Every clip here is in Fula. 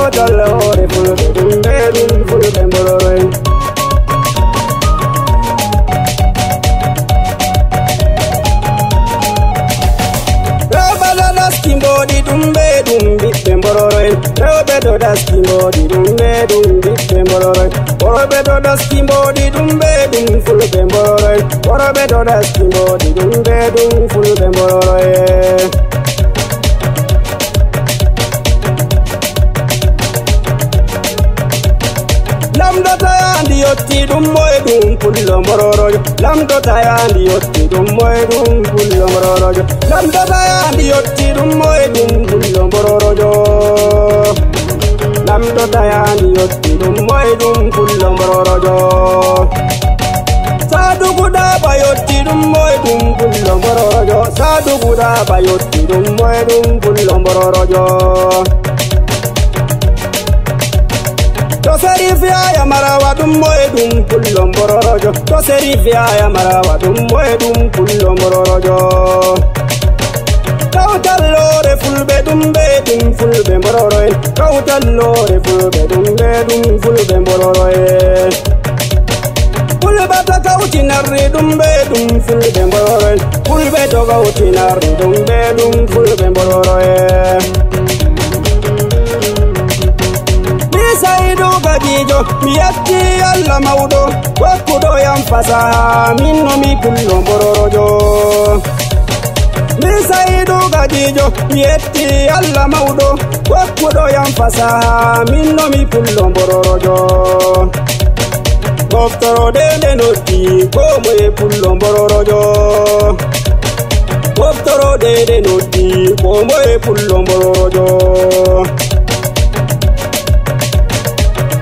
kawtalore fulɓe ɗumɓe ɗum fulɓe mbororoy. Mboɗi ɗumɓe ɗum ɓiɓɓe mbororoy. Rewɓe ɗo ɗaski mboɗi ɗumɓe ɗum ɓiɓɓe mbororoy. Worɓe ɗo ɗaski mboɗi ɗumɓe ɗum fulɓe mbororoy. Worɓe ɗo ɗaski mboɗi ɗumɓe ɗum fulɓe mbororoy. Lamɗo tayandi yotti ɗum moye ɗum pullo mbororojo. Lamɗo tayandi yotti ɗum moye ɗum pullo mbororojo. Lamɗo tayandi yotti ɗum moye ɗum pullo mbororojo. Lamɗo tayandi yotti ɗum moye ɗum pullo mbororojo. Sadugu Daba yotti ɗum moye ɗum pullo mbororojo. Sadugu Daba yotti ɗum moye ɗum pullo mbororojo. To Serif Yaya Marawa ɗum moye ɗum pullo mbororojo. To Serif Yaya Marawa ɗum moye ɗum pullo mbororojo. Kawtallore fulɓe ɗumɓe ɗum fulɓe mbororoy. Kawtallore fulɓe ɗumɓe ɗum fulɓe mbororoy. Fulɓe to kawtinarri ɗumɓe ɗum fulɓe mbororoy. Fulɓe to kawtinarri ɗumɓe ɗum fulɓe mbororoy. Saidu Gajijo mi yetti Allah mawɗo wakkuɗo yam fasaha min no mi pullo mbororojo. Mi Saidu Gajijo mi yetti Allah mawɗo wakkuɗo yam fasaha min no mi pullo mbororojo. Moftorode nde noddi ko moye pullo mbororojo. Moftorode nde noddi ko moye pullo mbororojo.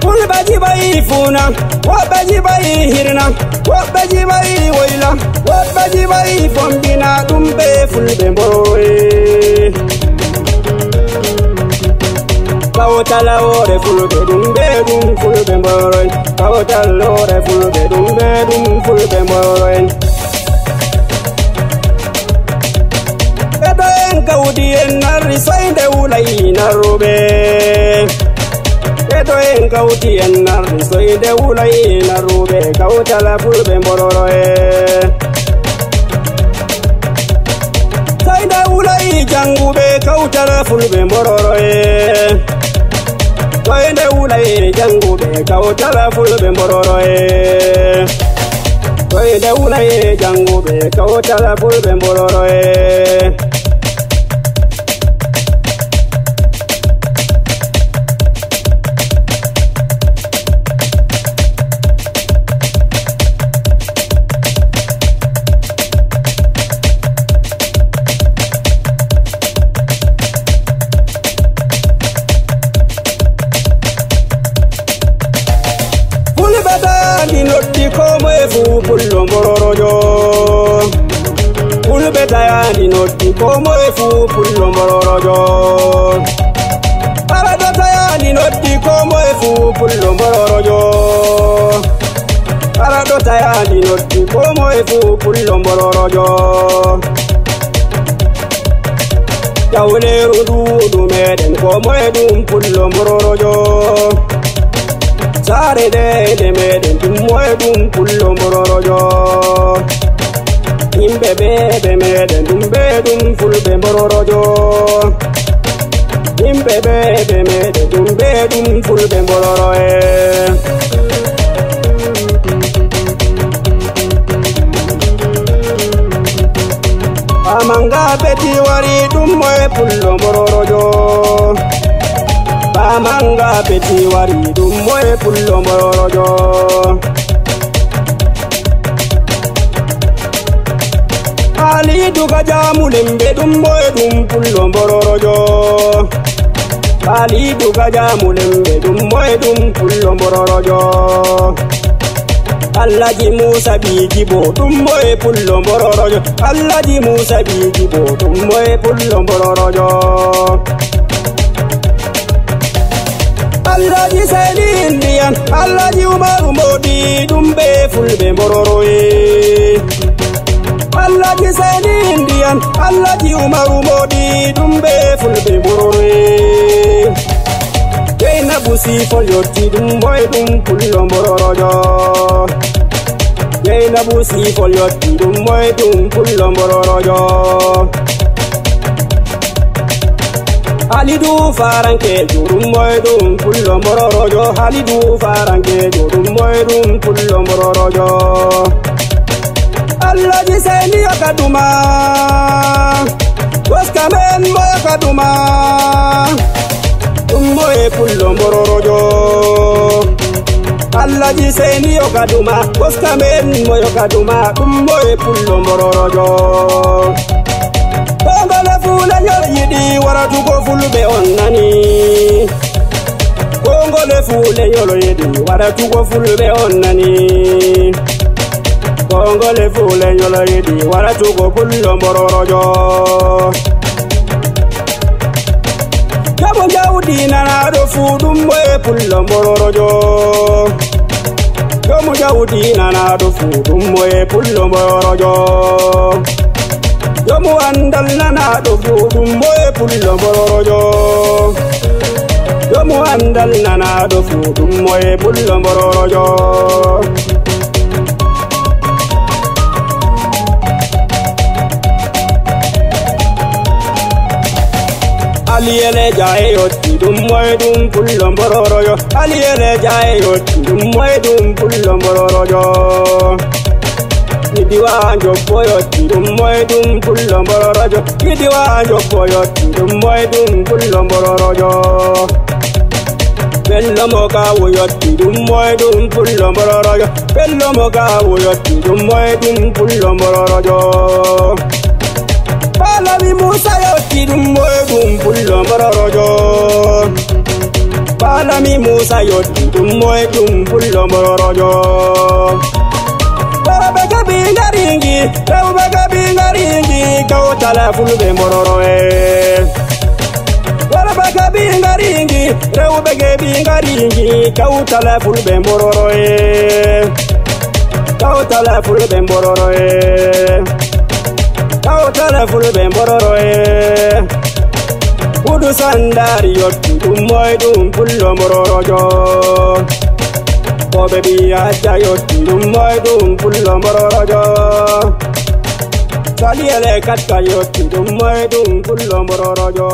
Woɓɓe jibayi funa, woɓɓe jibayi hirna, woɓɓe jibayi woyla, woɓɓe jibayi fombina ɗumɓe fulɓe mbororoy. Kawtalore fulɓe ɗumɓe ɗum fulɓe mbororoy. Kawtalore fulɓe ɗumɓe ɗum fulɓe mbororoy. Eɗo en kawdi en narri soyde wulayi narruɓe. Eɗo en kawti en narri soyde wulayi narruɓe. Kawtala fulɓe mbororoy. Soyde wulayi janguɓe kawtala fulɓe mbororoy. Soyde wulayi janguɓe kawtala fulɓe mbororoy. Soyde wulayi janguɓe kawtala fulɓe mbororoy. Pullo mbororojo. Fulɓe tayandi noddi ko moye fu pullo mbororojo. Araɗo tayandi noddi ko moye fu pullo mbororojo. Araɗo tayandi noddi ko moye fu pullo mbororojo. Jawleru nduɗu meɗen ko moye ɗum pullo mbororojo. Sare dede meɗen ɗum moye ɗum pullo mbororojo. Yimɓe ɓeɓe meɗen ɗum ɓe ɗum fulɓe mbororojo. Yimɓe ɓeɓe meɗen ɗum ɓe ɗum fulɓe mbororoy. Bamanga beti wari ɗum moye pullo mbororojo. Bamanga beti wari ɗum moye pullo mbororojo. Alidu Gajamulembe ɗum moye ɗum pullo mbororojo. Alidu Gajamulembe ɗum moye ɗum pullo mbororojo. Alhaji Musa Bijibo ɗum moye pullo mbororojo. Alhaji Musa Bijibo ɗum moye pullo mbororojo. Alhaji Seydi Indian, Alhaji Umaru Modi ɗum ɓe fulɓe mbororoy. Alhaji Seydi Indian, Alhaji Umaru Modi ɗum ɓe fulɓe mbororoy. busi fol yotti dum boy dum pullo bororojo Yeyna busi fol yotti dum boy dum pullo bororojo Halidu faranke jurum boy dum pullo bororojo Halidu faranke jurum boy dum pullo bororojo Allah jiseni yakaduma Waskamen moya kaduma Umboye pullo bororojo Allah jiseni yakaduma Waskamen moya kaduma Umboye pullo bororojo Kongole fule nyol yidi waratu ko fulbe onnani Kongole fule nyol yidi waratu ko fulbe onnani Kongole fule nyolo yidi waratu ko pullo bororojo Jabo jawdi nana do fudum boye pullo bororojo Jomo jawdi nana do fudum boye pullo bororojo Jomo andal nana do fudum boye pullo bororojo Jomo andal nana do fudum boye pullo bororojo Aliyele jaye yotti dum moy dum pullo bororojo Aliyele jaye yotti dum moy dum pullo bororojo Yidiwa jobbo yotti dum moy dum pullo bororojo Yidiwa jobbo yotti dum moy dum pullo bororojo Bello moka wo yotti dum moy dum pullo bororojo Bello moka wo yotti dum moy dum pullo bororojo Palami Musa yotti dum boy dum pullo bororojo Palami Musa yotti dum boy dum pullo bororojo Rewbe gabi ngaringi Kawtala fulbe bororoe Rewbe gabi ngaringi Kawtala fulbe bororoe Kawtala fulbe bororoe Kawtala fulbe bororoe Udu sandari yotti dum moy dum pullo bororojo Kobe biya yotti dum moy dum pullo bororojo Saliyele katka yotti dum moy dum pullo bororojo